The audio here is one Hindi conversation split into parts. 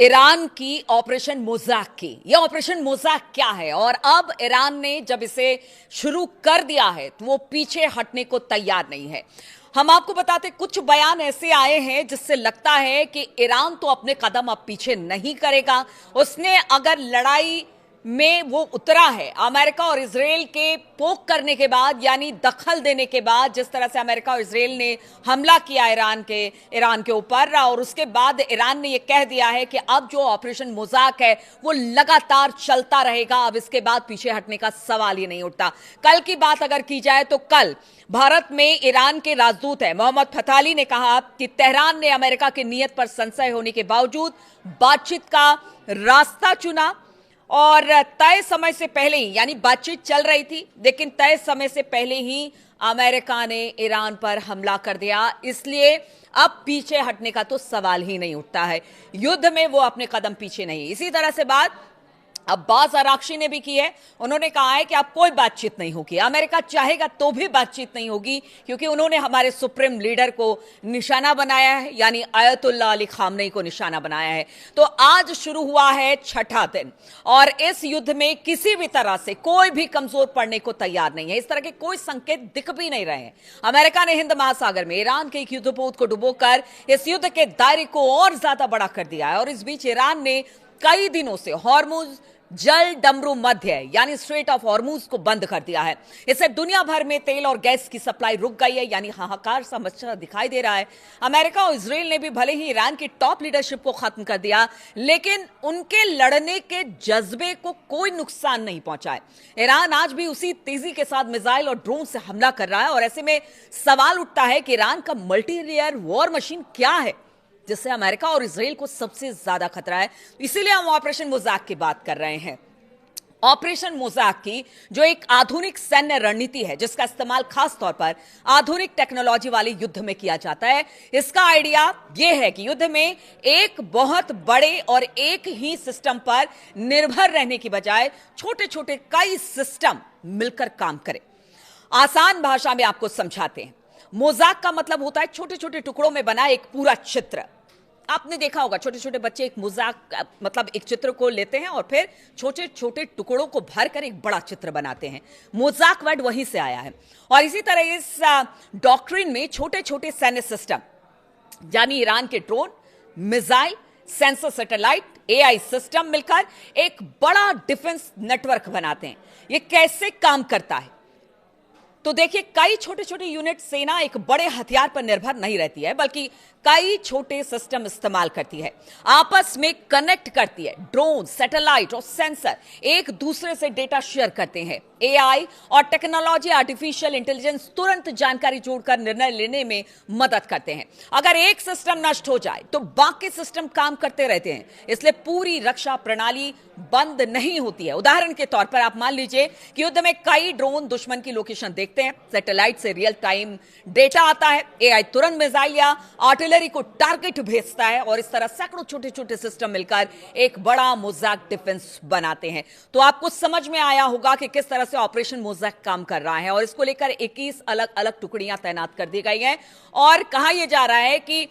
ईरान की ऑपरेशन मोज़ाक की यह ऑपरेशन मोज़ाक क्या है और अब ईरान ने जब इसे शुरू कर दिया है तो वो पीछे हटने को तैयार नहीं है। हम आपको बताते कुछ बयान ऐसे आए हैं जिससे लगता है कि ईरान तो अपने कदम अब पीछे नहीं करेगा। उसने अगर लड़ाई में वो उतरा है अमेरिका और इजराइल के पोक करने के बाद, यानी दखल देने के बाद, जिस तरह से अमेरिका और इजराइल ने हमला किया ईरान के ऊपर, और उसके बाद ईरान ने ये कह दिया है कि अब जो ऑपरेशन मोज़ाक है वो लगातार चलता रहेगा। अब इसके बाद पीछे हटने का सवाल ही नहीं उठता। कल की बात अगर की जाए तो कल भारत में ईरान के राजदूत है मोहम्मद फताली ने कहा कि तेहरान ने अमेरिका की नीयत पर संशय होने के बावजूद बातचीत का रास्ता चुना और तय समय से पहले ही, यानी बातचीत चल रही थी लेकिन तय समय से पहले ही अमेरिका ने ईरान पर हमला कर दिया। इसलिए अब पीछे हटने का तो सवाल ही नहीं उठता है। युद्ध में वो अपने कदम पीछे नहीं। इसी तरह से बात अब्बास अराक्ची ने भी की है। उन्होंने कहा है कि अब कोई बातचीत नहीं होगी, अमेरिका चाहेगा तो भी बातचीत नहीं होगी, क्योंकि उन्होंने हमारे सुप्रीम लीडर को निशाना बनाया है, यानी आयतुल्लाह अली खामनेई को निशाना बनाया है। तो आज शुरू हुआ है छठा दिन और इस युद्ध में किसी भी तरह से कोई भी कमजोर पड़ने को तैयार नहीं है। इस तरह के कोई संकेत दिख भी नहीं रहे हैं। अमेरिका ने हिंद महासागर में ईरान के एक युद्धपोत को डुबोकर इस युद्ध के दायरे को और ज्यादा बड़ा कर दिया है और इस बीच ईरान ने कई दिनों से हॉर्मुज जल डमरू मध्य, यानी स्ट्रेट ऑफ हॉर्मुज को बंद कर दिया है। इससे दुनिया भर में तेल और गैस की सप्लाई रुक गई है, यानी हाहाकार सा मचा दिखाई दे रहा है। अमेरिका और इजराइल ने भी भले ही ईरान की टॉप लीडरशिप को खत्म कर दिया, लेकिन उनके लड़ने के जज्बे को कोई नुकसान नहीं पहुंचा है। ईरान आज भी उसी तेजी के साथ मिसाइल और ड्रोन से हमला कर रहा है और ऐसे में सवाल उठता है कि ईरान का मल्टी लेयर वॉर मशीन क्या है जिससे अमेरिका और इजराइल को सबसे ज्यादा खतरा है। इसीलिए हम ऑपरेशन मोज़ाक की बात कर रहे हैं। ऑपरेशन मोज़ाक की जो एक आधुनिक सैन्य रणनीति है जिसका इस्तेमाल खास तौर पर आधुनिक टेक्नोलॉजी वाले युद्ध में किया जाता है। इसका आइडिया यह है कि युद्ध में एक बहुत बड़े और एक ही सिस्टम पर निर्भर रहने की बजाय छोटे छोटे कई सिस्टम मिलकर काम करें। आसान भाषा में आपको समझाते हैं। मोज़ाक का मतलब होता है छोटे छोटे टुकड़ों में बना एक पूरा चित्र। आपने देखा होगा छोटे छोटे बच्चे एक मोज़ाक मतलब एक चित्र को लेते हैं और फिर छोटे छोटे टुकड़ों को भरकर एक बड़ा चित्र बनाते हैं। मोज़ाक वर्ड वहीं से आया है। और इसी तरह इस डॉक्ट्रिन में छोटे छोटे सैन्य सिस्टम, यानी ईरान के drone, missile, sensor, satellite, AI system मिलकर एक बड़ा डिफेंस नेटवर्क बनाते हैं। ये कैसे काम करता है? तो देखिए, कई छोटे छोटे यूनिट सेना एक बड़े हथियार पर निर्भर नहीं रहती है, बल्कि कई छोटे सिस्टम इस्तेमाल करती है, आपस में कनेक्ट करती है। ड्रोन, सैटेलाइट और सेंसर एक दूसरे से डेटा शेयर करते हैं। एआई और टेक्नोलॉजी, आर्टिफिशियल इंटेलिजेंस तुरंत जानकारी जोड़कर निर्णय लेने में मदद करते हैं। अगर एक सिस्टम नष्ट हो जाए तो बाकी सिस्टम काम करते रहते हैं, इसलिए पूरी रक्षा प्रणाली बंद नहीं होती है। उदाहरण के तौर पर आप मान लीजिए कि युद्ध में कई ड्रोन दुश्मन की लोकेशन देखते हैं, सैटेलाइट से रियल टाइम डेटा आता है, एआई तुरंत मिसाइल या आर्टिलरी को टारगेट भेजता है और इस तरह सैकड़ों छोटे छोटे सिस्टम मिलकर एक बड़ा मोज़ाक डिफेंस बनाते हैं। तो आपको समझ में आया होगा कि किस तरह से ऑपरेशन मोज़ाक काम कर रहा है और इसको लेकर 21 अलग अलग टुकड़ियां तैनात कर दी गई हैं और कहा यह जा रहा है कि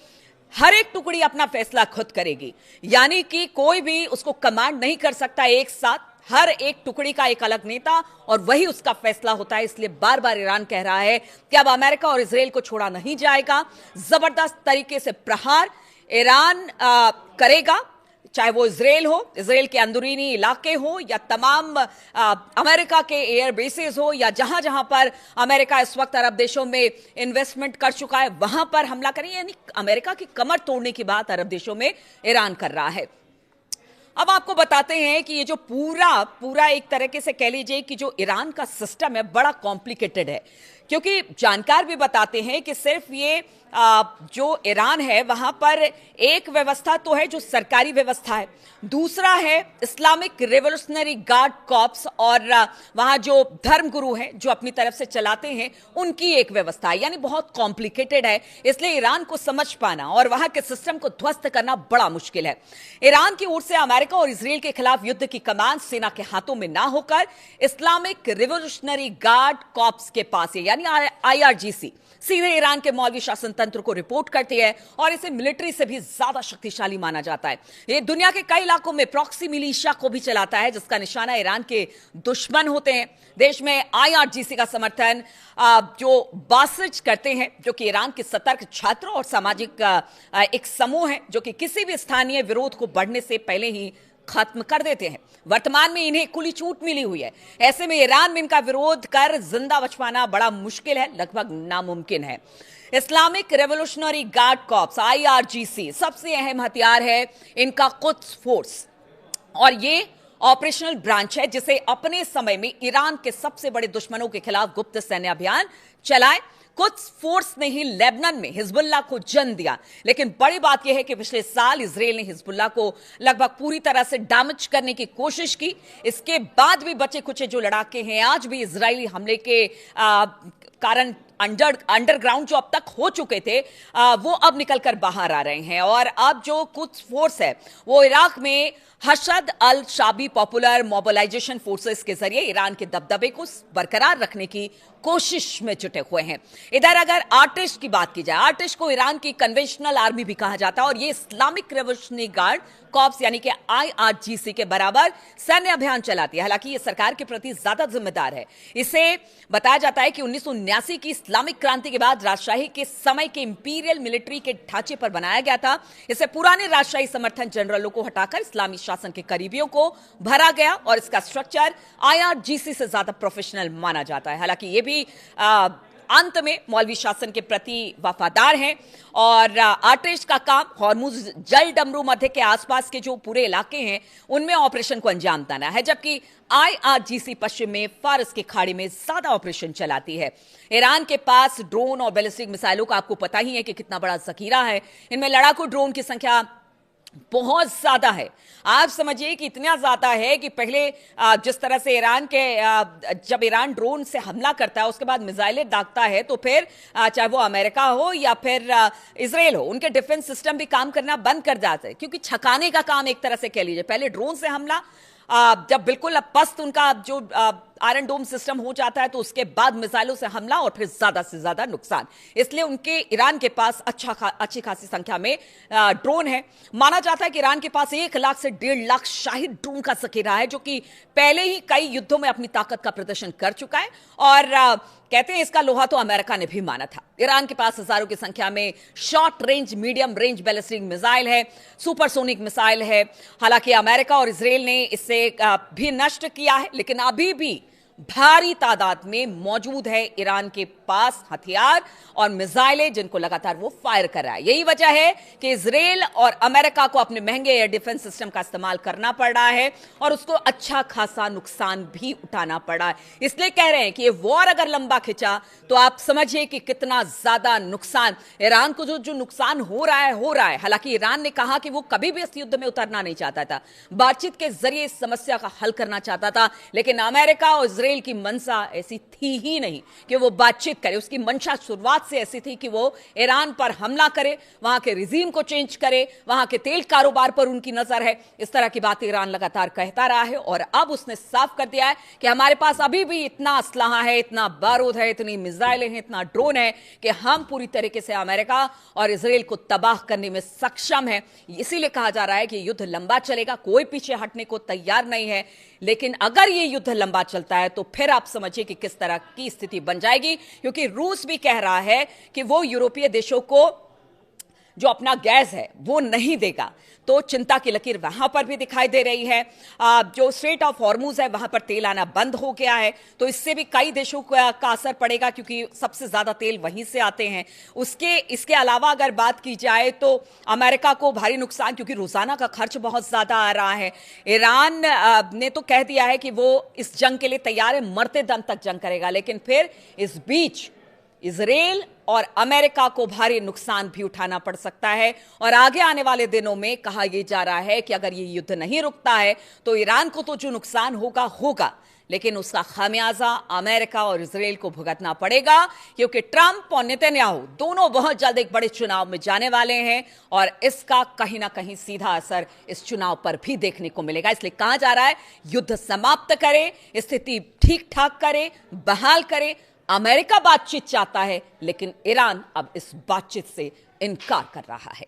हर एक टुकड़ी अपना फैसला खुद करेगी, यानी कि कोई भी उसको कमांड नहीं कर सकता एक साथ। हर एक टुकड़ी का एक अलग नेता और वही उसका फैसला होता है। इसलिए बार बार ईरान कह रहा है कि अब अमेरिका और इजराइल को छोड़ा नहीं जाएगा। जबरदस्त तरीके से प्रहार ईरान करेगा, चाहे वो इजराइल हो, इजराइल के अंदरूनी इलाके हो या तमाम अमेरिका के एयर बेसेस हो या जहां जहां पर अमेरिका इस वक्त अरब देशों में इन्वेस्टमेंट कर चुका है वहां पर हमला करें। यानी अमेरिका की कमर तोड़ने की बात अरब देशों में ईरान कर रहा है। अब आपको बताते हैं कि ये जो पूरा एक तरीके से कह लीजिए कि जो ईरान का सिस्टम है बड़ा कॉम्प्लिकेटेड है, क्योंकि जानकार भी बताते हैं कि सिर्फ ये जो ईरान है वहां पर एक व्यवस्था तो है जो सरकारी व्यवस्था है, दूसरा है इस्लामिक रिवोल्यूशनरी गार्ड कॉर्प्स और वहां जो धर्मगुरु हैं जो अपनी तरफ से चलाते हैं उनकी एक व्यवस्था है। यानी बहुत कॉम्प्लिकेटेड है, इसलिए ईरान को समझ पाना और वहां के सिस्टम को ध्वस्त करना बड़ा मुश्किल है। ईरान की ओर से अमेरिका और इजराइल के खिलाफ युद्ध की कमान सेना के हाथों में ना होकर इस्लामिक रिवोल्यूशनरी गार्ड कॉर्प्स के पास है, यानी IRGC सीधे ईरान के मौलवी शासन तंत्र को रिपोर्ट करती है और इसे मिलिट्री से भी ज्यादा शक्तिशाली माना जाता है। ये दुनिया के कई इलाकों में प्रॉक्सी मिलिशिया को भी चलाता है, जिसका निशाना ईरान के दुश्मन होते हैं। देश में IRGC का समर्थन जो बासिज करते हैं, जो कि ईरान के सतर्क छात्र और सामाजिक एक समूह है जो कि किसी भी स्थानीय विरोध को बढ़ने से पहले ही खत्म कर देते हैं। वर्तमान में इन्हें खुली छूट मिली हुई है। ऐसे में ईरान में इनका विरोध कर जिंदा बच पाना बड़ा मुश्किल है, लगभग नामुमकिन है। Islamic revolutionary guard corps IRGC सबसे अहम हथियार है इनका कुद्स फोर्स, और ये ऑपरेशनल ब्रांच है जिसे अपने समय में ईरान के सबसे बड़े दुश्मनों के खिलाफ गुप्त सैन्य अभियान चलाए। कुद्स फोर्स ने ही लेबनान में हिजबुल्लाह को जन्म दिया, लेकिन बड़ी बात यह है कि पिछले साल इजराइल ने हिजबुल्लाह को लगभग पूरी तरह से डैमेज करने की कोशिश की। इसके बाद भी बचे कुचे जो लड़ाके हैं आज भी इजरायली हमले के कारण अंडरग्राउंड जो अब तक हो चुके थे वो अब निकलकर बाहर आ रहे हैं। और अब जो कुद्स फोर्स है वो इराक में हशद अल शाबी पॉपुलर मोबिलाइजेशन फोर्सेस के जरिए ईरान के दबदबे को बरकरार रखने की कोशिश में जुटे हुए हैं। इधर अगर आर्टिश की बात की जाए, आर्टिश को ईरान की कन्वेंशनल आर्मी भी कहा जाता है और ये इस्लामिक रेवोल्यूशनरी गार्ड कॉर्प्स यानी कि IRGC के बराबर सैन्य अभियान चलाती है। हालांकि ये सरकार के प्रति ज्यादा जिम्मेदार है। इसे बताया जाता है कि 1979 की इस्लामिक क्रांति के बाद राजशाही के समय के इंपीरियल मिलिट्री के ढांचे पर बनाया गया था। इसे पुराने राजशाही समर्थन जनरलों को हटाकर इस्लामी शासन के करीबियों को भरा गया और इसका स्ट्रक्चर IRGC से ज्यादा प्रोफेशनल माना जाता है। हालांकि ये भी अंत में मौलवी शासन के प्रति वफादार हैं और आर्टिश का काम हॉर्मुज जल डमरू मध्य के आसपास के जो पूरे इलाके हैं उनमें ऑपरेशन को अंजाम देना है, जबकि IRGC पश्चिम में फारस की खाड़ी में ज्यादा ऑपरेशन चलाती है। ईरान के पास ड्रोन और बैलिस्टिक मिसाइलों का आपको पता ही है कि कितना बड़ा जखीरा है। इनमें लड़ाकू ड्रोन की संख्या बहुत ज्यादा है। आप समझिए कि इतना ज्यादा है कि पहले जिस तरह से ईरान के जब ईरान ड्रोन से हमला करता है उसके बाद मिसाइलें दागता है, तो फिर चाहे वो अमेरिका हो या फिर इजराइल हो, उनके डिफेंस सिस्टम भी काम करना बंद कर जाते हैं, क्योंकि छकाने का काम एक तरह से कह लीजिए। पहले ड्रोन से हमला, जब बिल्कुल पस्त उनका जो आयरन डोम सिस्टम हो जाता है तो उसके बाद मिसाइलों से हमला और फिर ज्यादा से ज्यादा नुकसान। इसलिए उनके ईरान के पास अच्छी खासी संख्या में ड्रोन है। माना जाता है कि ईरान के पास 1 लाख से 1.5 लाख शाहिद ड्रोन का जखीरा है, जो कि पहले ही कई युद्धों में अपनी ताकत का प्रदर्शन कर चुका है। और कहते हैं इसका लोहा तो अमेरिका ने भी माना था। ईरान के पास हजारों की संख्या में short range, medium range ballistic missile है, सुपरसोनिक मिसाइल है। हालांकि अमेरिका और इजराइल ने इसे भी नष्ट किया है, लेकिन अभी भी भारी तादाद में मौजूद है ईरान के पास हथियार और मिसाइलें जिनको लगातार वो फायर कर रहा है। यही वजह है कि इजराइल और अमेरिका को अपने महंगे एयर डिफेंस सिस्टम का इस्तेमाल करना पड़ रहा है और उसको अच्छा खासा नुकसान भी उठाना पड़ा है। इसलिए कह रहे हैं कि ये वॉर अगर लंबा खिंचा तो आप समझिए कि कितना ज्यादा नुकसान ईरान को जो नुकसान हो रहा है। हालांकि ईरान ने कहा कि वो कभी भी इस युद्ध में उतरना नहीं चाहता था, बातचीत के जरिए इस समस्या का हल करना चाहता था, लेकिन अमेरिका और इजराइल की मंशा ऐसी थी ही नहीं कि वो बातचीत करे। उसकी मंशा शुरुआत से ऐसी थी कि वो ईरान पर हमला करे, वहां के रिजीम को चेंज करे, वहां के तेल कारोबार पर उनकी नजर है। इस तरह की बात ईरान लगातार कहता रहा है और अब उसने साफ कर दिया है कि हमारे पास अभी भी इतना असलहा है, इतना बारूद है, इतनी मिसाइलें हैं, इतना ड्रोन है कि हम पूरी तरीके से अमेरिका और इजराइल को तबाह करने में सक्षम है। इसीलिए कहा जा रहा है कि युद्ध लंबा चलेगा, कोई पीछे हटने को तैयार नहीं है। लेकिन अगर ये युद्ध लंबा चलता है तो फिर आप समझिए कि किस तरह की स्थिति बन जाएगी, क्योंकि रूस भी कह रहा है कि वो यूरोपीय देशों को जो अपना गैस है वो नहीं देगा। तो चिंता की लकीर वहां पर भी दिखाई दे रही है। जो स्ट्रेट ऑफ हॉर्मुज है वहां पर तेल आना बंद हो गया है, तो इससे भी कई देशों का असर पड़ेगा, क्योंकि सबसे ज्यादा तेल वहीं से आते हैं। इसके अलावा अगर बात की जाए तो अमेरिका को भारी नुकसान, क्योंकि रोजाना का खर्च बहुत ज्यादा आ रहा है। ईरान ने तो कह दिया है कि वो इस जंग के लिए तैयार है, मरते दम तक जंग करेगा, लेकिन फिर इस बीच इजराइल और अमेरिका को भारी नुकसान भी उठाना पड़ सकता है। और आगे आने वाले दिनों में कहा यह जा रहा है कि अगर ये युद्ध नहीं रुकता है तो ईरान को तो जो नुकसान होगा, लेकिन उसका खामियाजा अमेरिका और इजराइल को भुगतना पड़ेगा, क्योंकि ट्रंप और नेतन्याहू दोनों बहुत जल्द एक बड़े चुनाव में जाने वाले हैं और इसका कहीं ना कहीं सीधा असर इस चुनाव पर भी देखने को मिलेगा। इसलिए कहा जा रहा है युद्ध समाप्त करे, स्थिति ठीक ठाक करे, बहाल करे, अमेरिका बातचीत चाहता है, लेकिन ईरान अब इस बातचीत से इनकार कर रहा है।